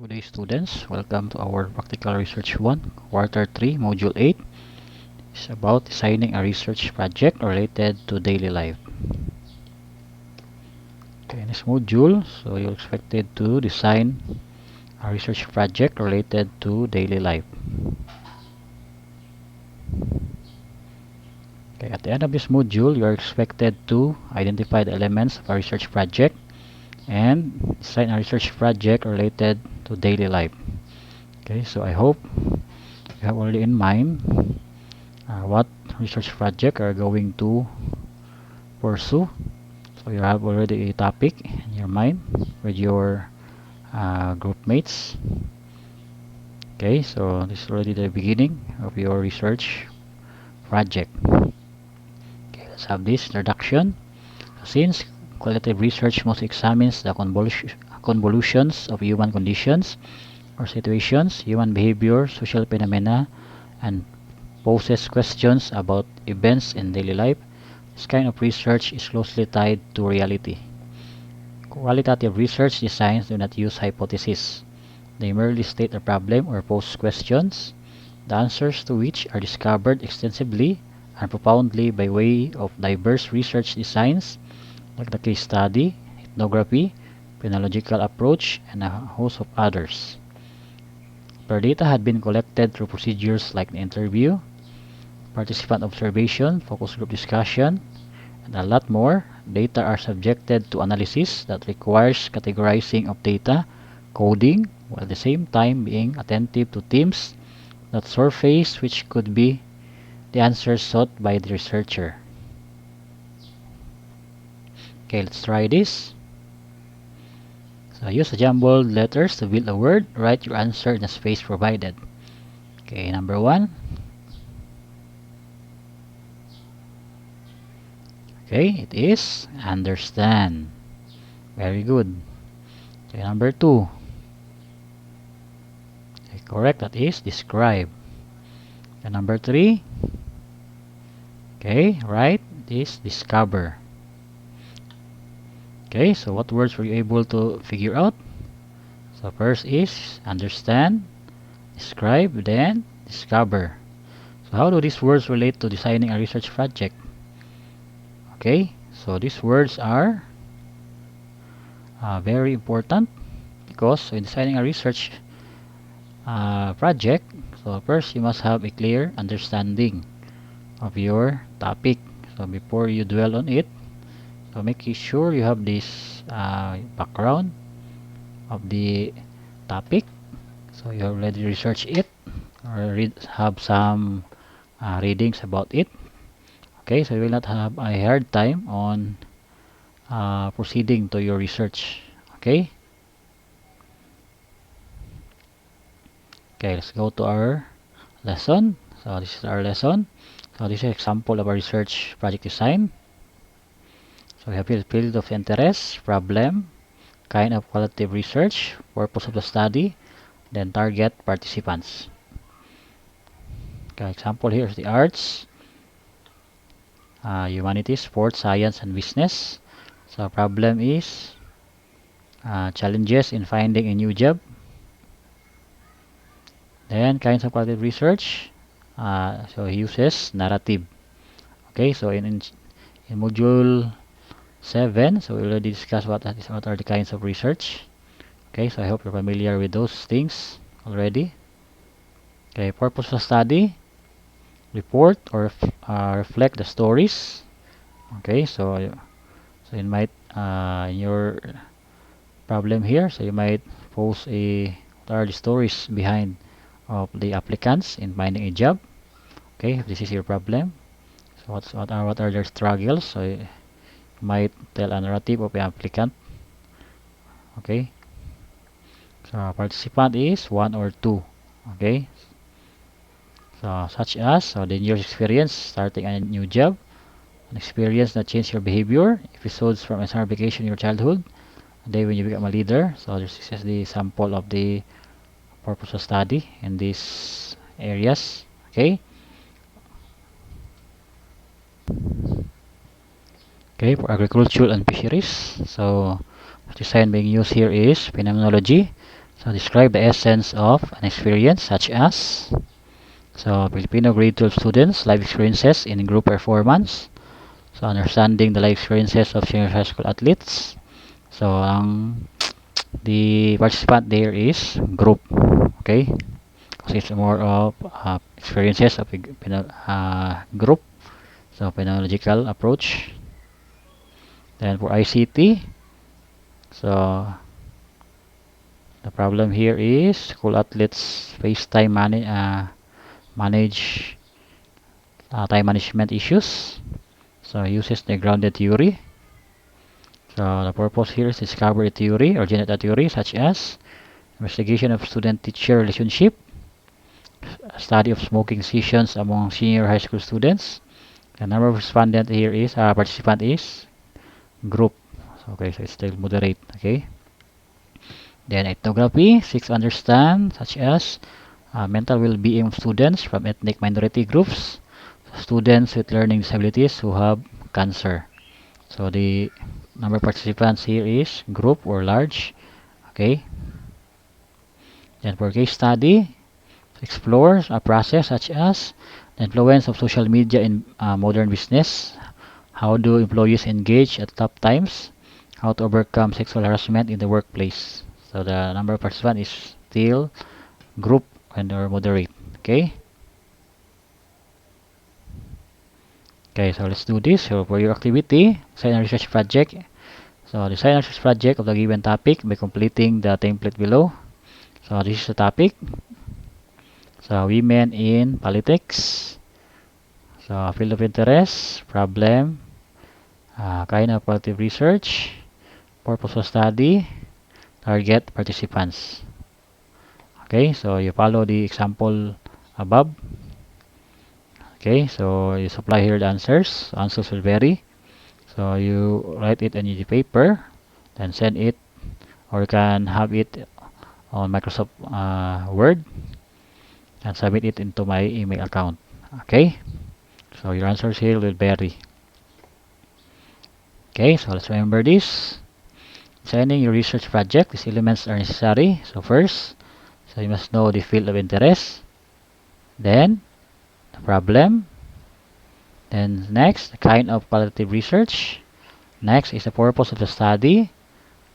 Good day, students. Welcome to our Practical Research 1, Quarter 3, Module 8. It's about designing a research project related to daily life. Okay, in this module, so you're expected to design a research project related to daily life. Okay, at the end of this module, you're expected to identify the elements of a research project and design a research project related to daily life. Okay, so I hope you have already in mind what research project are going to pursue. So you have already a topic in your mind with your group mates. Okay, so this is already the beginning of your research project. Okay, let's have this introduction. Since qualitative research mostly examines the convolutions of human conditions or situations, human behavior, social phenomena, and poses questions about events in daily life, this kind of research is closely tied to reality. Qualitative research designs do not use hypotheses. They merely state a problem or pose questions, the answers to which are discovered extensively and profoundly by way of diverse research designs like the case study, ethnography, phrenological approach, and a host of others. Where data had been collected through procedures like the interview, participant observation, focus group discussion, and a lot more, data are subjected to analysis that requires categorizing of data, coding, while at the same time being attentive to themes that surface which could be the answers sought by the researcher. Okay, let's try this. So use jumbled letters to build a word. Write your answer in the space provided. Okay, number 1. Okay, it is understand. Very good. Okay, number 2. Okay, correct, that is describe. And number 3. Okay, right, is discover. Okay, so what words were you able to figure out? So first is understand, describe, then discover. So how do these words relate to designing a research project? Okay, so these words are very important because in designing a research project, so first you must have a clear understanding of your topic. So before you dwell on it, so make sure you have this background of the topic. So you already researched it or have some readings about it. Okay, so you will not have a hard time on proceeding to your research. Okay. Okay, let's go to our lesson. So this is our lesson. So this is an example of a research project design. So we have field of interest, problem, kind of qualitative research, purpose of the study, then target participants. Okay, example here is the arts, humanities, sports, science, and business. So problem is challenges in finding a new job. Then kinds of qualitative research. So he uses narrative. Okay, so in module 7, so we already discussed what are the kinds of research. Okay, so I hope you're familiar with those things already. Okay, purpose of study, report or reflect the stories. Okay, so you might in your problem here, so you might pose what are the stories behind of the applicants in finding a job. Okay, if this is your problem, so what are their struggles? So you might tell a narrative of the applicant. Okay, so participant is 1 or 2. Okay, so such as so the year's experience starting a new job, an experience that changed your behavior, episodes from a summer vacation in your childhood, a day when you become a leader. So this is the sample of the purpose of study in these areas. Okay. Okay, for agriculture and fisheries. So the design being used here is phenomenology. So describe the essence of an experience such as, so Filipino grade 12 students life experiences in group performance. So understanding the life experiences of senior high school athletes. So the participant there is group, okay? Because it's more of experiences of a group. So pedagogical approach. Then for ICT, so the problem here is school athletes face manage time management issues. So uses the grounded theory. So the purpose here is to discover a theory or generate a theory such as investigation of student-teacher relationship, study of smoking sessions among senior high school students. The number of respondent here is participant is group. So, okay, so it's still moderate. Okay. Then ethnography seeks to understand such as mental well-being of students from ethnic minority groups, students with learning disabilities who have cancer. So the number of participants here is group or large. Okay. Then for case study, explore a process such as the influence of social media in modern business, how do employees engage at tough times, how to overcome sexual harassment in the workplace. So the number of participants is still group and or moderate. Okay. Okay, so let's do this. So for your activity, design a research project. So design a research project of the given topic by completing the template below. So this is the topic. So women in politics. So field of interest, problem, kind of qualitative research, purpose of study, target participants. Okay, so you follow the example above. Okay, so you supply here the answers. Answers will vary. So you write it on the paper, then send it, or you can have it on Microsoft Word and submit it into my email account. Okay, so your answers here will vary. Okay, so let's remember this. Designing your research project, these elements are necessary. So first, so you must know the field of interest, then the problem, then next, the kind of qualitative research, next is the purpose of the study,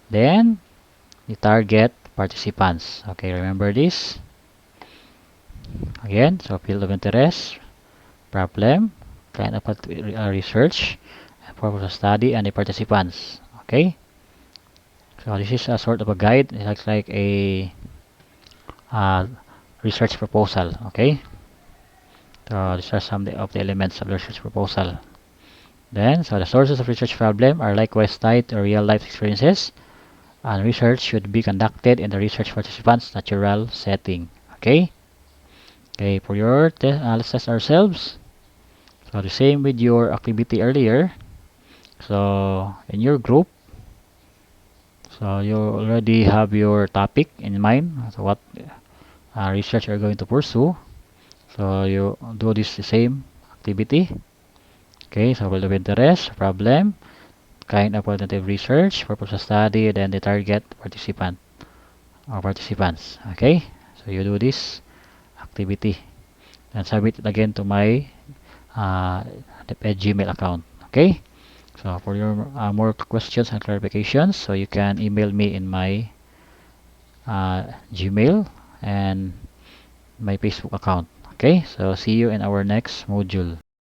then the target participants. Okay, remember this. Again, so field of interest, problem, kind of research, purpose of study, and the participants. Okay, so this is a sort of a guide. It looks like a uh, research proposal. Okay, so these are some of the elements of the research proposal. Then, so the sources of research problem are likewise tied to real life experiences, and research should be conducted in the research participants' natural setting. Okay. Okay, for your let's test ourselves. So the same with your activity earlier. So in your group, so you already have your topic in mind. So what research you're going to pursue. So you do this the same activity. Okay, so field of interest, problem, kind of quantitative research, purpose of study, then the target participant or participants. Okay, so you do this activity and submit it again to my Gmail account. Okay, so for your more questions and clarifications, so you can email me in my Gmail and my Facebook account. Okay, so see you in our next module.